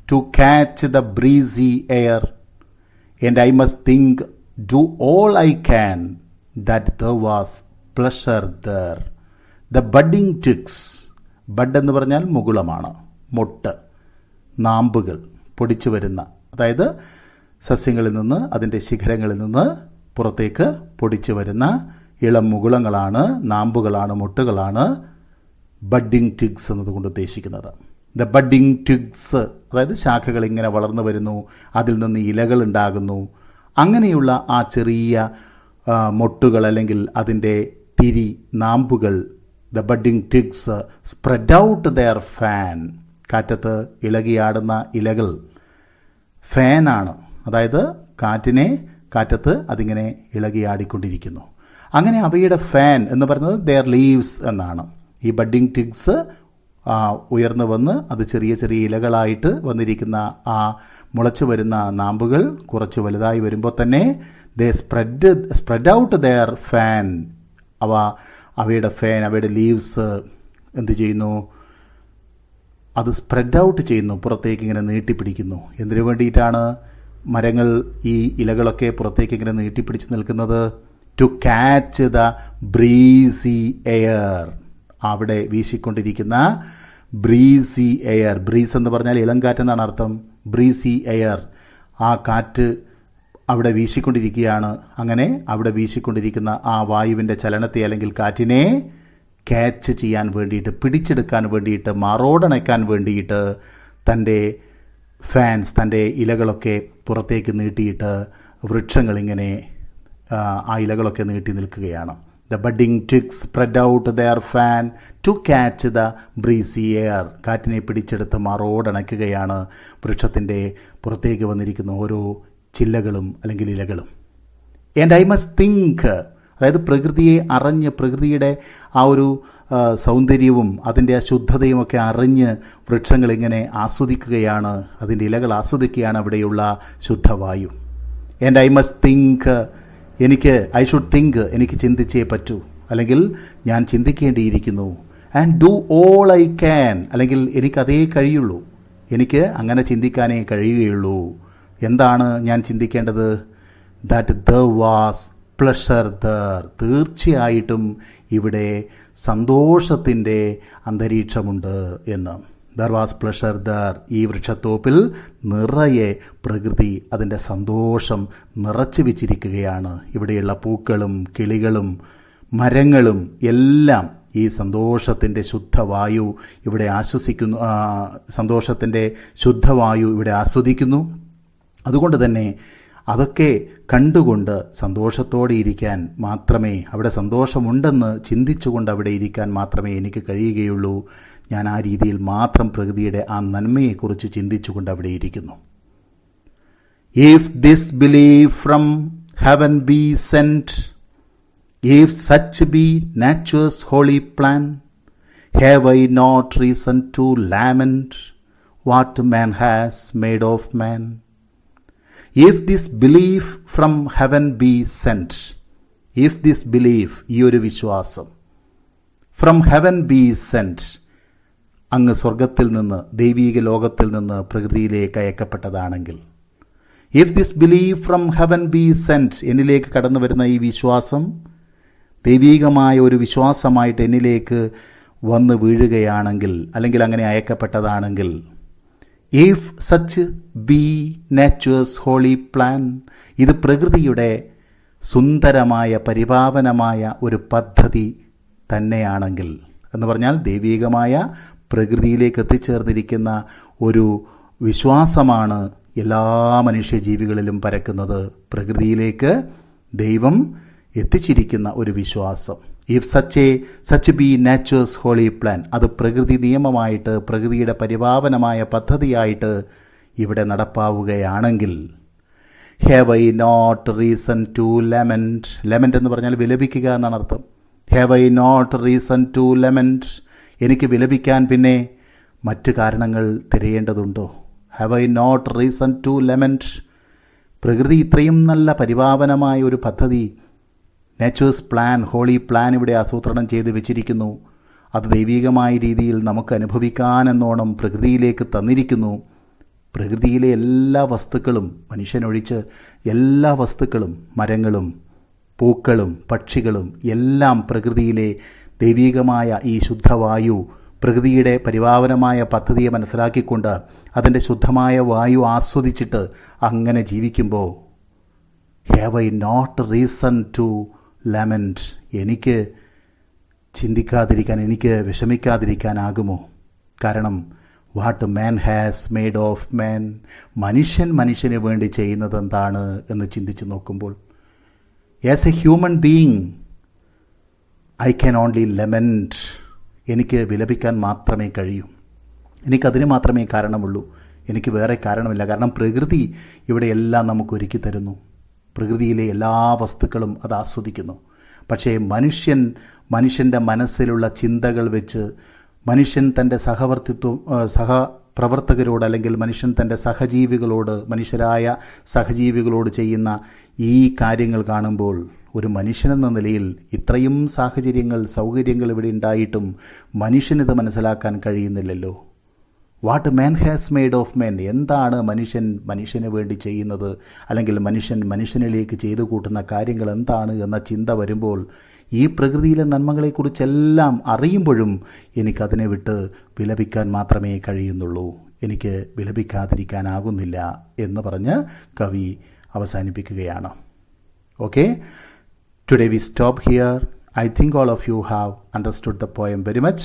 to catch the breezy air, and I must think, do all I can, that there was pleasure there. The budding twigs, bud എന്ന് പറഞ്ഞാൽ മുകുളമാണ്, മൊട്ട്, നാമ്പുകൾ പൊടിച്ചു വരുന്ന, അതായത് സസ്യങ്ങളിൽ നിന്ന്, അതിൻ്റെ ശിഖരങ്ങളിൽ നിന്ന് പുറത്തേക്ക് പൊടിച്ചു വരുന്ന ഇളം മുകുളങ്ങളാണ്, നാമ്പുകളാണ്, മൊട്ടുകളാണ് ബഡ്ഡിംഗ് ട്വിഗ്സ് എന്നതുകൊണ്ട് ഉദ്ദേശിക്കുന്നത്. ദ ബഡ്ഡിംഗ് ട്വിഗ്സ്, അതായത് ശാഖകൾ ഇങ്ങനെ വളർന്നു വരുന്നു, അതിൽ നിന്ന് ഇലകൾ ഉണ്ടാകുന്നു. അങ്ങനെയുള്ള ആ ചെറിയ മൊട്ടുകൾ അല്ലെങ്കിൽ അതിൻ്റെ തിരി, നാമ്പുകൾ, the budding twigs spread out their fan, കാറ്റത്ത് ഇളകിയാടുന്ന ഇലകൾ ഫാനാണ്, അതായത് കാറ്റത്ത് അതിങ്ങനെ ഇളകിയാടിക്കൊണ്ടിരിക്കുന്നു. അങ്ങനെ അവയുടെ ഫാൻ എന്ന് പറയുന്നത് ദെയർ ലീവ്സ് എന്നാണ്. ഈ ബഡ്ഡിംഗ് ട്വിഗ്സ് ഉയർന്നു വന്ന് അത് ചെറിയ ചെറിയ ഇലകളായിട്ട് വന്നിരിക്കുന്ന ആ മുളച്ചു വരുന്ന നാമ്പുകൾ കുറച്ച് വലുതായി വരുമ്പോൾ തന്നെ ദേ സ്പ്രെഡ് ഔട്ട് ദെയർ ഫാൻ. അവയുടെ ഫാൻ, അവയുടെ ലീവ്സ് എന്ത് ചെയ്യുന്നു? അത് സ്പ്രെഡ് ഔട്ട് ചെയ്യുന്നു, പുറത്തേക്ക് ഇങ്ങനെ നീട്ടിപ്പിടിക്കുന്നു. എന്തിനു വേണ്ടിയിട്ടാണ് മരങ്ങൾ ഈ ഇലകളൊക്കെ പുറത്തേക്ക് ഇങ്ങനെ നീട്ടിപ്പിടിച്ച് നിൽക്കുന്നത്? To catch the breezy air, അവിടെ വീശിക്കൊണ്ടിരിക്കുന്ന ബ്രീസി എയർ. ബ്രീസ് എന്ന് പറഞ്ഞാൽ ഇളം കാറ്റെന്നാണ് അർത്ഥം. ബ്രീസി എയർ, ആ കാറ്റ് അവിടെ വീശിക്കൊണ്ടിരിക്കുകയാണ്. അങ്ങനെ അവിടെ വീശിക്കൊണ്ടിരിക്കുന്ന ആ വായുവിൻ്റെ ചലനത്തെ അല്ലെങ്കിൽ കാറ്റിനെ ക്യാച്ച് ചെയ്യാൻ വേണ്ടിയിട്ട്, പിടിച്ചെടുക്കാൻ വേണ്ടിയിട്ട്, മാറോടണയ്ക്കാൻ വേണ്ടിയിട്ട് തൻ്റെ ഫാൻസ്, തൻ്റെ ഇലകളൊക്കെ പുറത്തേക്ക് നീട്ടിയിട്ട് വൃക്ഷങ്ങളിങ്ങനെ ആ ഇലകളൊക്കെ നീട്ടി നിൽക്കുകയാണ്. The budding twigs spread out their fan to catch the breezy air. കാറ്റിനെ പിടിച്ചെടുത്ത് മാറോടണയ്ക്കുകയാണ് വൃക്ഷത്തിൻ്റെ പുറത്തേക്ക് വന്നിരിക്കുന്ന ഓരോ ചില്ലകളും അല്ലെങ്കിൽ ഇലകളും. ആൻഡ് ഐ മസ്റ്റ് തിങ്ക്, അതായത് പ്രകൃതിയെ അറിഞ്ഞ്, പ്രകൃതിയുടെ ആ ഒരു സൗന്ദര്യവും അതിൻ്റെ ആ ശുദ്ധതയും ഒക്കെ അറിഞ്ഞ് വൃക്ഷങ്ങളിങ്ങനെ ആസ്വദിക്കുകയാണ്, അതിൻ്റെ ഇലകൾ ആസ്വദിക്കുകയാണ് അവിടെയുള്ള ശുദ്ധവായു. And I must think, I should think, എനിക്ക് ചിന്തിച്ചേ പറ്റൂ, അല്ലെങ്കിൽ ഞാൻ ചിന്തിക്കേണ്ടിയിരിക്കുന്നു. And do all I can, അല്ലെങ്കിൽ എനിക്കതേ കഴിയുള്ളൂ, എനിക്ക് അങ്ങനെ ചിന്തിക്കാനേ കഴിയുകയുള്ളൂ. എന്താണ് ഞാൻ ചിന്തിക്കേണ്ടത്? That there was pleasure there, തീർച്ചയായിട്ടും ഇവിടെ സന്തോഷത്തിൻ്റെ അന്തരീക്ഷമുണ്ട് എന്ന്. ദർ വാസ് പ്ലഷർ ദർ, ഈ വൃക്ഷത്തോപ്പിൽ നിറയെ പ്രകൃതി അതിൻ്റെ സന്തോഷം നിറച്ചു വെച്ചിരിക്കുകയാണ്. ഇവിടെയുള്ള പൂക്കളും കിളികളും മരങ്ങളും എല്ലാം ഈ സന്തോഷത്തിൻ്റെ ശുദ്ധവായു ഇവിടെ ആശ്വസിക്കുന്നു, സന്തോഷത്തിൻ്റെ ശുദ്ധവായു ഇവിടെ ആസ്വദിക്കുന്നു. അതുകൊണ്ട് തന്നെ അതൊക്കെ കണ്ടുകൊണ്ട് സന്തോഷത്തോടെ ഇരിക്കാൻ മാത്രമേ, അവിടെ സന്തോഷമുണ്ടെന്ന് ചിന്തിച്ചുകൊണ്ട് അവിടെ ഇരിക്കാൻ മാത്രമേ എനിക്ക് കഴിയുകയുള്ളൂ. ഞാൻ ആ രീതിയിൽ മാത്രം പ്രകൃതിയുടെ ആ നന്മയെക്കുറിച്ച് ചിന്തിച്ചുകൊണ്ട് അവിടെ ഇരിക്കുന്നു. If this belief from heaven be sent, if such be nature's holy plan, have I not reason to lament what man has made of man. If this belief from heaven be sent, if this belief, ഈ ഒരു വിശ്വാസം, from heaven be sent, അങ്ങ് സ്വർഗത്തിൽ നിന്ന്, ദൈവീക ലോകത്തിൽ നിന്ന് പ്രകൃതിയിലേക്ക് അയക്കപ്പെട്ടതാണെങ്കിൽ, if this belief from heaven be sent, എന്നിലേക്ക് കടന്നു വരുന്ന ഈ വിശ്വാസം ദൈവീകമായ ഒരു വിശ്വാസമായിട്ട് എന്നിലേക്ക് വന്ന് വീഴുകയാണെങ്കിൽ, അല്ലെങ്കിൽ അങ്ങനെ അയക്കപ്പെട്ടതാണെങ്കിൽ, if such be nature's holy plan, ഇത് പ്രകൃതിയുടെ സുന്ദരമായ പരിപാവനമായ ഒരു പദ്ധതി തന്നെയാണെങ്കിൽ, എന്ന് പറഞ്ഞാൽ ദൈവീകമായ പ്രകൃതിയിലേക്ക് എത്തിച്ചേർന്നിരിക്കുന്ന ഒരു വിശ്വാസമാണ് എല്ലാ മനുഷ്യജീവികളിലും പരക്കുന്നത്. പ്രകൃതിയിലേക്ക് ദൈവം എത്തിച്ചിരിക്കുന്ന ഒരു വിശ്വാസം. If such be nature's holy plan, അത് പ്രകൃതി നിയമമായിട്ട്, പ്രകൃതിയുടെ പരിപാവനമായ പദ്ധതിയായിട്ട് ഇവിടെ നടപ്പാവുകയാണെങ്കിൽ, have I not reason to lament. Lament എന്ന് പറഞ്ഞാൽ വിലപിക്കുക എന്നാണ് അർത്ഥം. Have I not reason to lament. എനിക്ക് വിലപിക്കാൻ പിന്നെ മറ്റ് കാരണങ്ങൾ തിരയേണ്ടതുണ്ടോ? Have I not reason to lament. പ്രകൃതി ഇത്രയും നല്ല പരിപാവനമായ ഒരു പദ്ധതി, നേച്ചേഴ്സ് പ്ലാൻ, ഹോളി പ്ലാൻ ഇവിടെ ആസൂത്രണം ചെയ്ത് വെച്ചിരിക്കുന്നു. അത് ദൈവികമായ രീതിയിൽ നമുക്ക് അനുഭവിക്കാനെന്നോണം പ്രകൃതിയിലേക്ക് തന്നിരിക്കുന്നു. പ്രകൃതിയിലെ എല്ലാ വസ്തുക്കളും, മനുഷ്യനൊഴിച്ച് എല്ലാ വസ്തുക്കളും, മരങ്ങളും പൂക്കളും പക്ഷികളും എല്ലാം പ്രകൃതിയിലെ ദൈവികമായ ഈ ശുദ്ധവായു, പ്രകൃതിയുടെ പരിപാവനമായ പദ്ധതിയെ മനസ്സിലാക്കിക്കൊണ്ട് അതിൻ്റെ ശുദ്ധമായ വായു ആസ്വദിച്ചിട്ട് അങ്ങനെ ജീവിക്കുമ്പോൾ have I not reason to lament. എനിക്ക് ചിന്തിക്കാതിരിക്കാൻ, എനിക്ക് വിഷമിക്കാതിരിക്കാനാകുമോ? കാരണം what man has made of man, മനുഷ്യൻ മനുഷ്യന് വേണ്ടി ചെയ്യുന്നത് എന്താണ് എന്ന് ചിന്തിച്ച് നോക്കുമ്പോൾ as a human being I can only lament. എനിക്ക് വിലപിക്കാൻ മാത്രമേ കഴിയൂ. എനിക്കതിന് മാത്രമേ കാരണമുള്ളൂ. എനിക്ക് വേറെ കാരണമില്ല. കാരണം പ്രകൃതി ഇവിടെ എല്ലാം നമുക്ക് ഒരുക്കി തരുന്നു. പ്രകൃതിയിലെ എല്ലാ വസ്തുക്കളും അത് ആസ്വദിക്കുന്നു. പക്ഷേ മനുഷ്യൻ്റെ മനസ്സിലുള്ള ചിന്തകൾ വെച്ച് മനുഷ്യൻ തൻ്റെ സഹപ്രവർത്തകരോട് അല്ലെങ്കിൽ മനുഷ്യൻ തൻ്റെ മനുഷ്യരായ സഹജീവികളോട് ചെയ്യുന്ന ഈ കാര്യങ്ങൾ കാണുമ്പോൾ ഒരു മനുഷ്യനെന്ന നിലയിൽ ഇത്രയും സൗകര്യങ്ങൾ ഇവിടെ ഉണ്ടായിട്ടും മനുഷ്യനിത് മനസ്സിലാക്കാൻ കഴിയുന്നില്ലല്ലോ. What man has made of man, എന്താണ് മനുഷ്യന് വേണ്ടി ചെയ്യുന്നത്, അല്ലെങ്കിൽ മനുഷ്യനിലേക്ക് ചെയ്തു കൂട്ടുന്ന കാര്യങ്ങൾ എന്താണ് എന്ന ചിന്ത വരുമ്പോൾ ഈ പ്രകൃതിയിലെ നന്മകളെക്കുറിച്ചെല്ലാം അറിയുമ്പോഴും എനിക്കതിനെ വിട്ട് വിലപിക്കാൻ മാത്രമേ കഴിയുന്നുള്ളൂ. എനിക്ക് വിലപിക്കാതിരിക്കാനാകുന്നില്ല എന്ന് പറഞ്ഞ് കവി അവസാനിപ്പിക്കുകയാണ്. Okay, today we stop here. I think all of you have understood the poem very much.